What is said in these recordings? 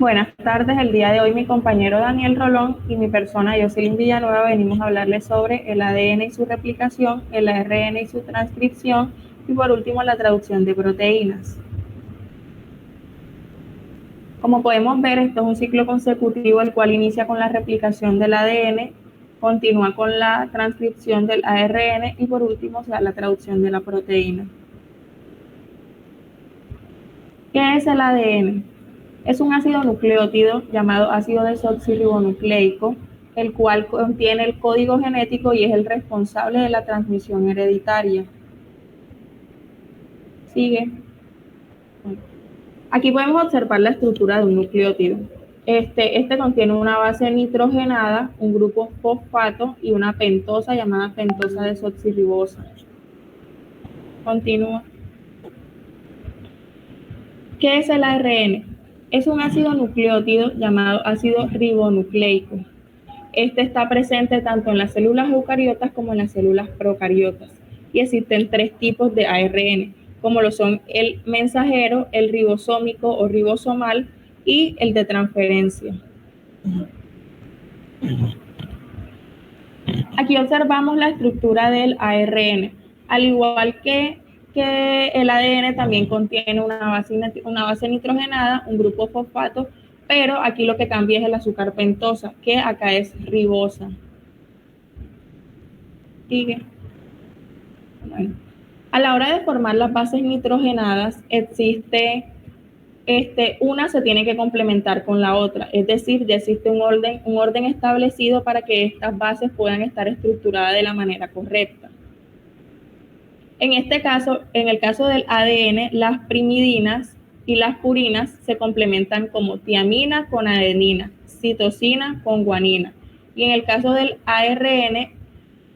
Buenas tardes, el día de hoy mi compañero Daniel Rolón y mi persona Jocelyn Villanueva venimos a hablarles sobre el ADN y su replicación, el ARN y su transcripción y por último la traducción de proteínas. Como podemos ver, esto es un ciclo consecutivo el cual inicia con la replicación del ADN, continúa con la transcripción del ARN y por último se da la traducción de la proteína. ¿Qué es el ADN? Es un ácido nucleótido llamado ácido desoxirribonucleico, el cual contiene el código genético y es el responsable de la transmisión hereditaria. Sigue. Aquí podemos observar la estructura de un nucleótido. Este contiene una base nitrogenada, un grupo fosfato y una pentosa llamada pentosa desoxirribosa. Continúa. ¿Qué es el ARN? Es un ácido nucleótido llamado ácido ribonucleico. Este está presente tanto en las células eucariotas como en las células procariotas. Y existen tres tipos de ARN, como lo son el mensajero, el ribosómico o ribosomal y el de transferencia. Aquí observamos la estructura del ARN. Al igual que el ADN también contiene una base nitrogenada, un grupo fosfato, pero aquí lo que cambia es el azúcar pentosa, que acá es ribosa. Sigue. Bueno, a la hora de formar las bases nitrogenadas, una se tiene que complementar con la otra, es decir, ya existe un orden establecido para que estas bases puedan estar estructuradas de la manera correcta. En el caso del ADN, las primidinas y las purinas se complementan como tiamina con adenina, citosina con guanina. Y en el caso del ARN,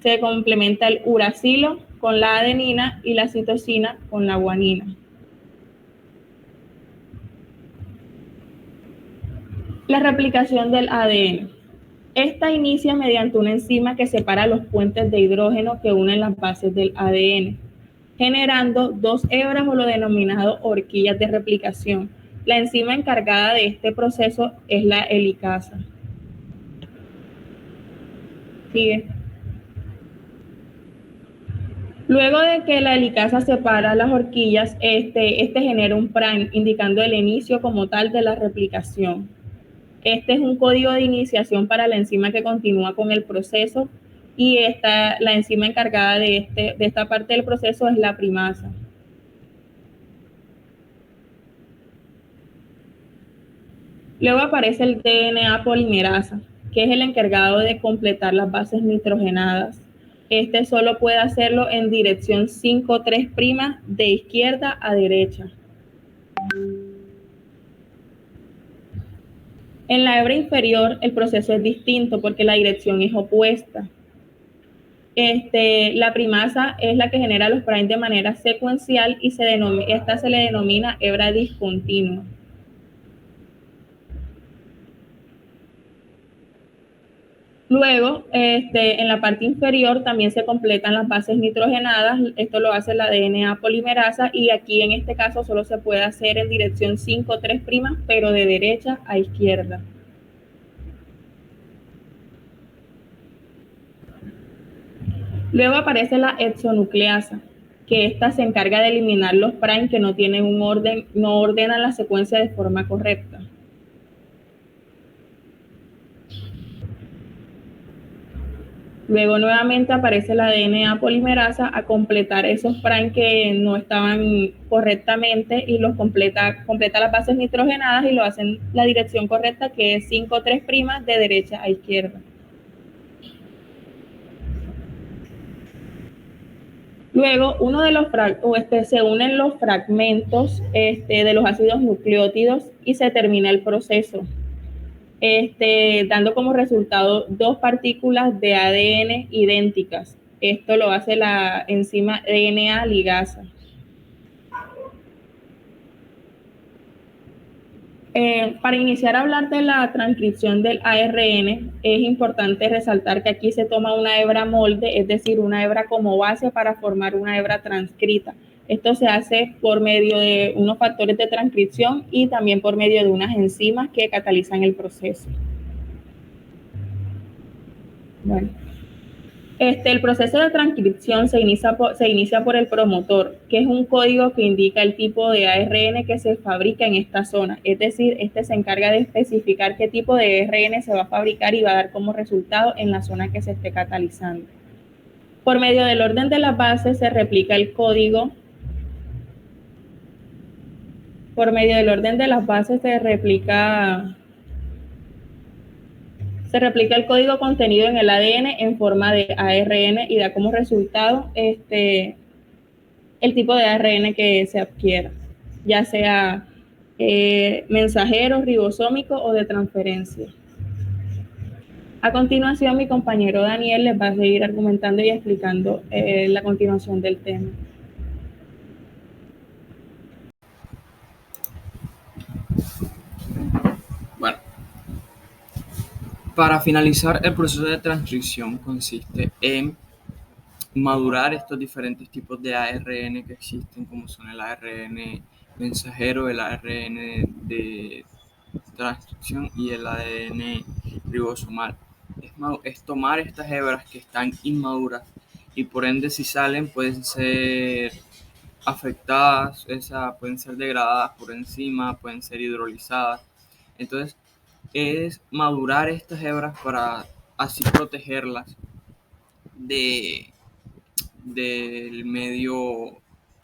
se complementa el uracilo con la adenina y la citosina con la guanina. La replicación del ADN. Esta inicia mediante una enzima que separa los puentes de hidrógeno que unen las bases del ADN, generando dos hebras o lo denominado horquillas de replicación. La enzima encargada de este proceso es la helicasa. Sigue. Luego de que la helicasa separa las horquillas, este genera un prime, indicando el inicio como tal de la replicación. Este es un código de iniciación para la enzima que continúa con el proceso y la enzima encargada de esta parte del proceso es la primasa. Luego aparece el DNA polimerasa, que es el encargado de completar las bases nitrogenadas. Este solo puede hacerlo en dirección 5'3' de izquierda a derecha. En la hebra inferior el proceso es distinto porque la dirección es opuesta. La primasa es la que genera los primes de manera secuencial y esta se le denomina hebra discontinua. Luego, en la parte inferior también se completan las bases nitrogenadas, esto lo hace la DNA polimerasa y aquí en este caso solo se puede hacer en dirección 5'3', pero de derecha a izquierda. Luego aparece la exonucleasa, que esta se encarga de eliminar los primes que no tienen un orden, no ordenan la secuencia de forma correcta. Luego nuevamente aparece la DNA polimerasa a completar esos primes que no estaban correctamente y los completa las bases nitrogenadas y lo hacen la dirección correcta, que es 5'3' de derecha a izquierda. Luego se unen los fragmentos de los ácidos nucleótidos y se termina el proceso. Dando como resultado dos partículas de ADN idénticas. Esto lo hace la enzima DNA ligasa. Para iniciar a hablar de la transcripción del ARN, es importante resaltar que aquí se toma una hebra molde, es decir, una hebra como base para formar una hebra transcrita. Esto se hace por medio de unos factores de transcripción y también por medio de unas enzimas que catalizan el proceso. Bueno. El proceso de transcripción se inicia por el promotor, que es un código que indica el tipo de ARN que se fabrica en esta zona. Es decir, este se encarga de especificar qué tipo de ARN se va a fabricar y va a dar como resultado en la zona que se esté catalizando. Por medio del orden de las bases se replica el código. Por medio del orden de las bases se replica el código contenido en el ADN en forma de ARN y da como resultado el tipo de ARN que se adquiera, ya sea mensajero, ribosómico o de transferencia. A continuación, mi compañero Daniel les va a seguir argumentando y explicando la continuación del tema. Bueno, para finalizar, el proceso de transcripción consiste en madurar estos diferentes tipos de ARN que existen, como son el ARN mensajero, el ARN de transcripción y el ADN ribosomal. Es tomar estas hebras que están inmaduras y por ende si salen pueden ser afectadas, pueden ser degradadas por enzima, pueden ser hidrolizadas. Entonces es madurar estas hebras para así protegerlas de, del medio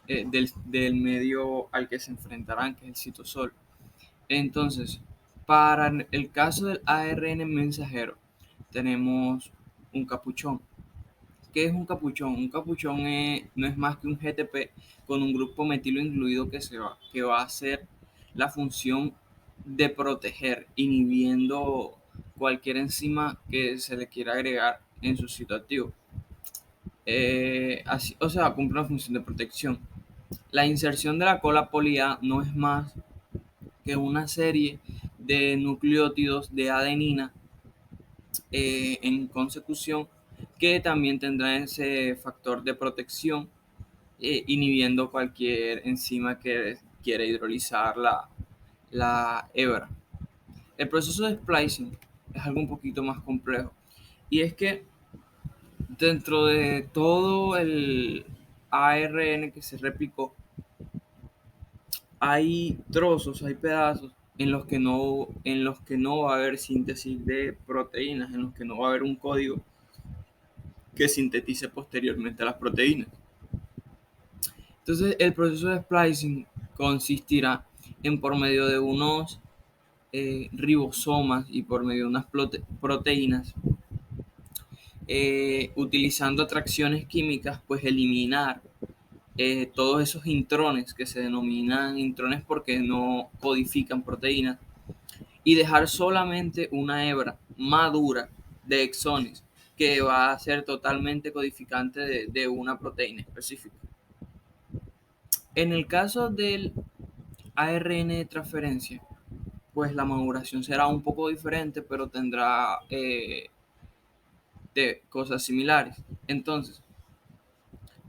del medio al que se enfrentarán, que es el citosol. Entonces, para el caso del ARN mensajero, tenemos un capuchón. ¿Qué es un capuchón? Un capuchón no es más que un GTP con un grupo metilo incluido que va a hacer la función de proteger, inhibiendo cualquier enzima que se le quiera agregar en su sitio activo. O sea, cumple una función de protección. La inserción de la cola poli A no es más que una serie de nucleótidos de adenina en consecución que también tendrá ese factor de protección inhibiendo cualquier enzima que quiera hidrolizar la hebra. El proceso de splicing es algo un poquito más complejo y es que dentro de todo el ARN que se replicó hay trozos, hay pedazos en los que no va a haber síntesis de proteínas, en los que no va a haber un código que sintetice posteriormente las proteínas. Entonces, el proceso de splicing consistirá en por medio de unos ribosomas y por medio de unas proteínas, utilizando atracciones químicas, pues eliminar todos esos intrones que se denominan intrones porque no codifican proteínas y dejar solamente una hebra madura de exones que va a ser totalmente codificante de una proteína específica. En el caso del ARN de transferencia, pues la maduración será un poco diferente, pero tendrá de cosas similares. Entonces,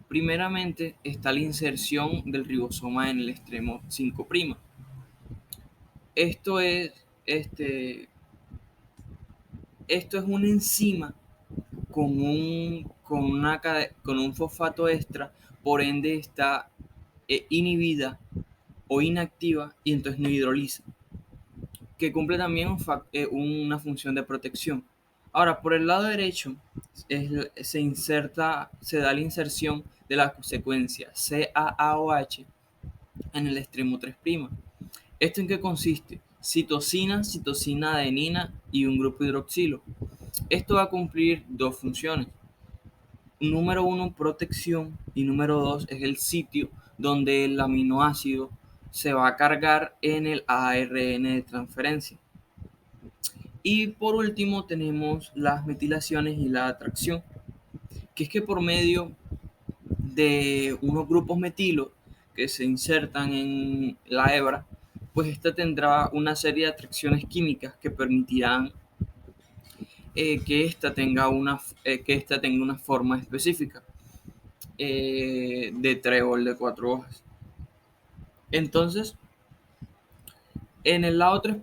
primeramente está la inserción del ribosoma en el extremo 5'. Esto es, este, esto es una enzima con un fosfato extra, por ende está inhibida o inactiva y entonces no hidroliza, que cumple también una función de protección. Ahora, por el lado derecho se da la inserción de la secuencia CAAOH en el extremo 3'. ¿Esto en qué consiste? Citosina, citosina adenina y un grupo hidroxilo. Esto va a cumplir dos funciones. Número uno, protección, y número dos es el sitio donde el aminoácido se va a cargar en el ARN de transferencia. Y por último tenemos las metilaciones y la atracción, que es que por medio de unos grupos metilo que se insertan en la hebra, pues esta tendrá una serie de atracciones químicas que permitirán que esta tenga una forma específica. de trébol de 4 hojas. Entonces, en el lado 3'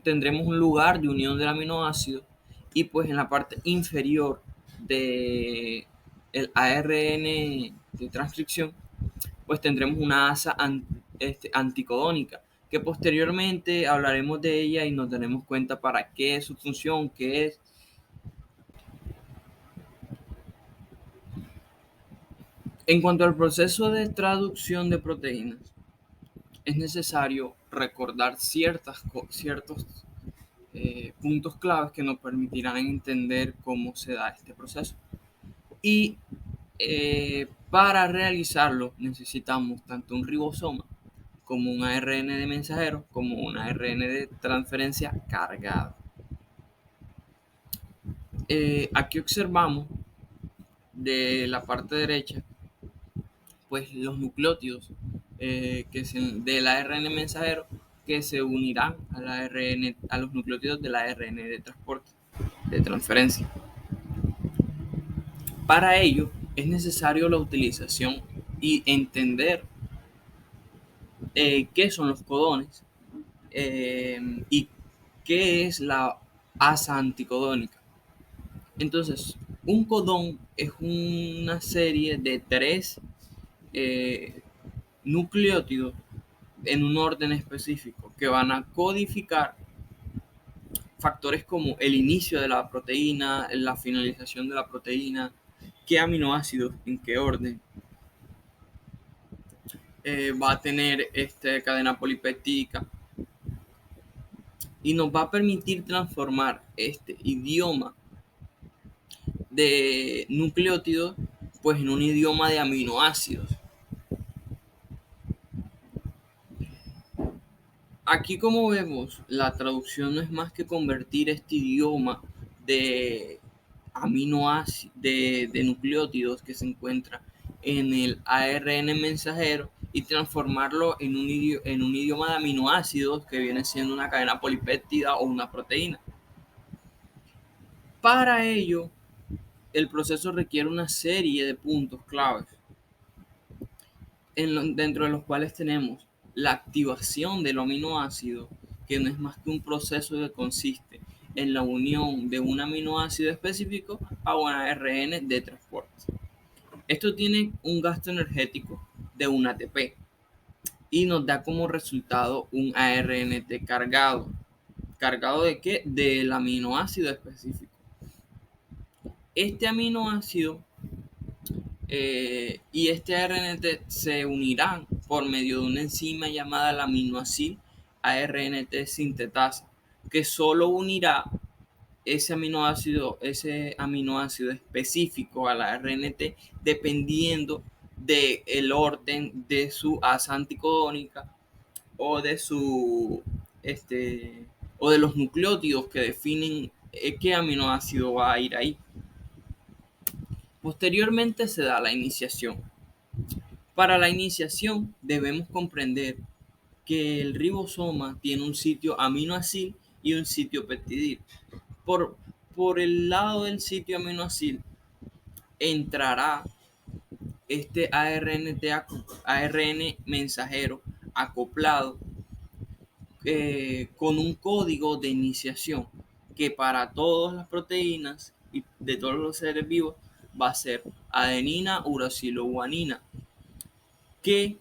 tendremos un lugar de unión del aminoácido y pues en la parte inferior de el ARN de transcripción pues tendremos una asa anticodónica que posteriormente hablaremos de ella y nos daremos cuenta para qué es su función, qué es. En cuanto al proceso de traducción de proteínas, es necesario recordar ciertos puntos claves que nos permitirán entender cómo se da este proceso. Y para realizarlo necesitamos tanto un ribosoma como un ARN de mensajero como un ARN de transferencia cargado. Aquí observamos de la parte derecha pues los nucleótidos del ARN mensajero que se unirán a los nucleótidos del ARN de transporte, de transferencia. Para ello es necesario la utilización y entender qué son los codones y qué es la asa anticodónica. Entonces, un codón es una serie de 3 nucleótidos en un orden específico que van a codificar factores como el inicio de la proteína, la finalización de la proteína, qué aminoácidos, en qué orden va a tener esta cadena polipeptídica y nos va a permitir transformar este idioma de nucleótidos pues en un idioma de aminoácidos. Aquí, como vemos, la traducción no es más que convertir este idioma de aminoácidos, de nucleótidos que se encuentra en el ARN mensajero y transformarlo en un idioma de aminoácidos que viene siendo una cadena polipéptida o una proteína. Para ello, el proceso requiere una serie de puntos claves, dentro de los cuales tenemos la activación del aminoácido, que no es más que un proceso que consiste en la unión de un aminoácido específico a un ARN de transporte. Esto tiene un gasto energético de un ATP y nos da como resultado un ARNT cargado. ¿Cargado de qué? Del aminoácido específico. Este aminoácido y este ARNT se unirán por medio de una enzima llamada la aminoácido ARNT sintetasa, que solo unirá ese aminoácido específico a la ARNT dependiendo del orden de su asa anticodónica o de su o de los nucleótidos que definen qué aminoácido va a ir ahí. Posteriormente se da la iniciación. Para la iniciación debemos comprender que el ribosoma tiene un sitio aminoácido y un sitio peptidil. Por el lado del sitio aminoácido entrará este ARN mensajero acoplado con un código de iniciación que para todas las proteínas y de todos los seres vivos va a ser adenina uracilo-guanina, que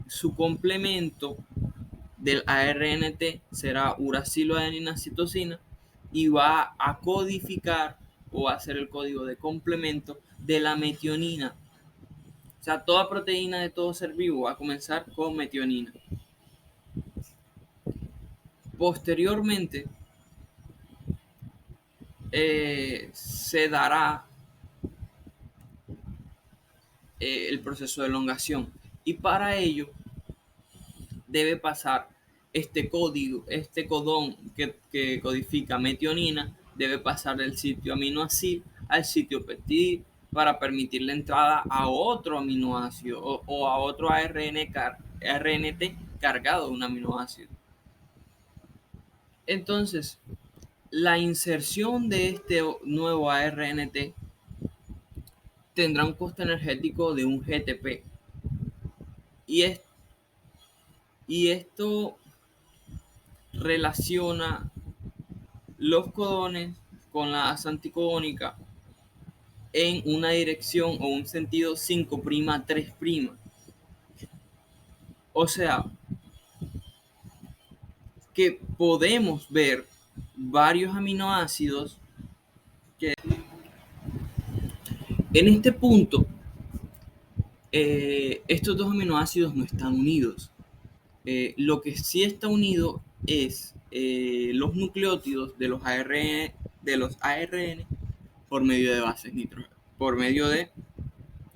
su complemento del ARNT será uracilo-adenina citosina y va a codificar o va a ser el código de complemento de la metionina. O sea, toda proteína de todo ser vivo va a comenzar con metionina. Posteriormente, se dará el proceso de elongación y para ello debe pasar este código, este codón que codifica metionina, debe pasar del sitio aminoácido al sitio peptidil para permitir la entrada a otro aminoácido o a otro ARNT cargado de un aminoácido. Entonces, la inserción de este nuevo ARNT tendrá un costo energético de un GTP. Y, es, y esto relaciona los codones con la asa anticodónica en una dirección o un sentido 5'3'. O sea, que podemos ver varios aminoácidos que en este punto estos dos aminoácidos no están unidos. Lo que sí está unido es los nucleótidos de los ARN por medio de bases nitrógenas, por medio de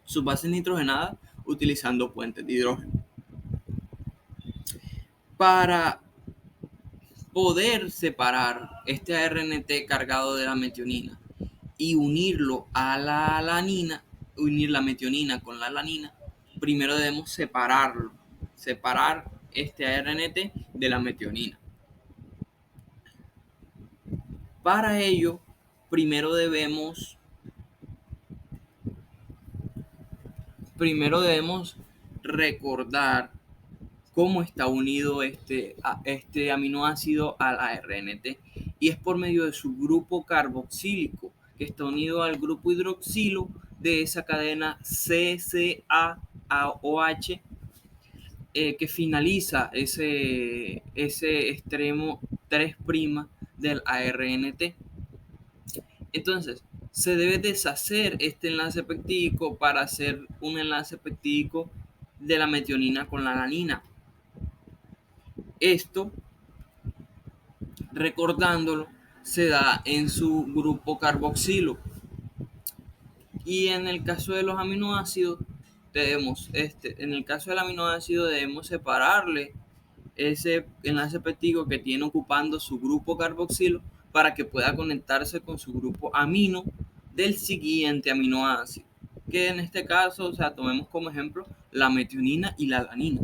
sus bases nitrogenadas utilizando puentes de hidrógeno. Para poder separar este ARNT cargado de la metionina y unirlo a la alanina, unir la metionina con la alanina, primero debemos separar este ARNT de la metionina. Para ello, primero debemos recordar cómo está unido este aminoácido al ARNT, y es por medio de su grupo carboxílico que está unido al grupo hidroxilo de esa cadena CCAOH que finaliza ese extremo 3' del ARNT. Entonces, se debe deshacer este enlace peptídico para hacer un enlace peptídico de la metionina con la alanina. Esto, recordándolo, se da en su grupo carboxilo. Y en el caso de los aminoácidos, en el caso del aminoácido debemos separarle ese enlace peptídico que tiene ocupando su grupo carboxilo para que pueda conectarse con su grupo amino del siguiente aminoácido, que en este caso, o sea, tomemos como ejemplo la metionina y la alanina.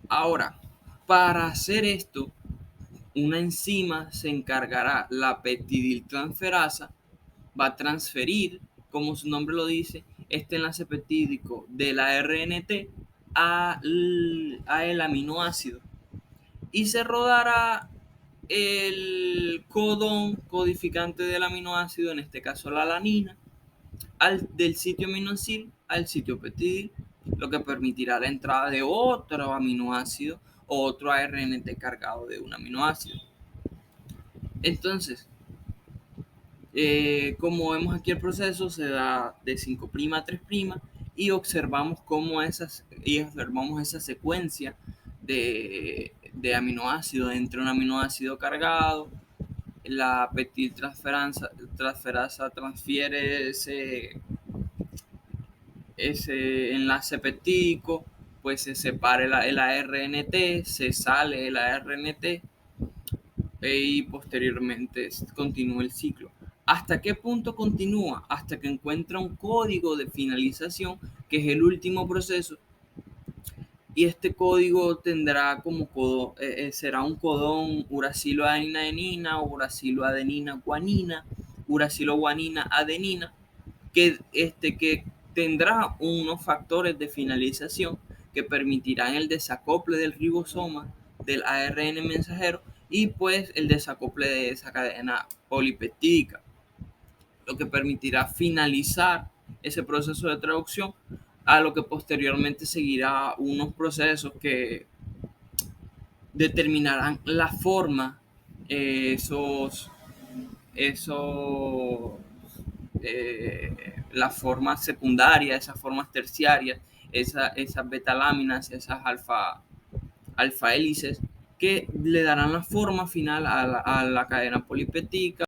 Ahora, para hacer esto, una enzima se encargará, la peptidiltransferasa, va a transferir, como su nombre lo dice, este enlace peptídico de la RNT a el aminoácido y se rodará el codón codificante del aminoácido, en este caso la alanina, del sitio aminosil al sitio peptidil, lo que permitirá la entrada de otro aminoácido o otro ARNT cargado de un aminoácido. Entonces, como vemos aquí, el proceso se da de 5' a 3' y observamos esa secuencia de aminoácidos entre un aminoácido cargado. La peptidiltransferasa transfiere ese enlace peptídico, pues se separa el ARNT, se sale el ARNT y posteriormente continúa el ciclo. ¿Hasta qué punto continúa? Hasta que encuentra un código de finalización, que es el último proceso, y este código tendrá será un codón uracilo-adenina-adenina, uracilo-adenina-guanina, uracilo-guanina-adenina, que tendrá unos factores de finalización que permitirán el desacople del ribosoma del ARN mensajero y pues el desacople de esa cadena polipeptídica, lo que permitirá finalizar ese proceso de traducción, a lo que posteriormente seguirá unos procesos que determinarán la forma, las formas secundarias, esas formas terciarias, esas betaláminas, esas alfa hélices, que le darán la forma final a la cadena polipeptídica.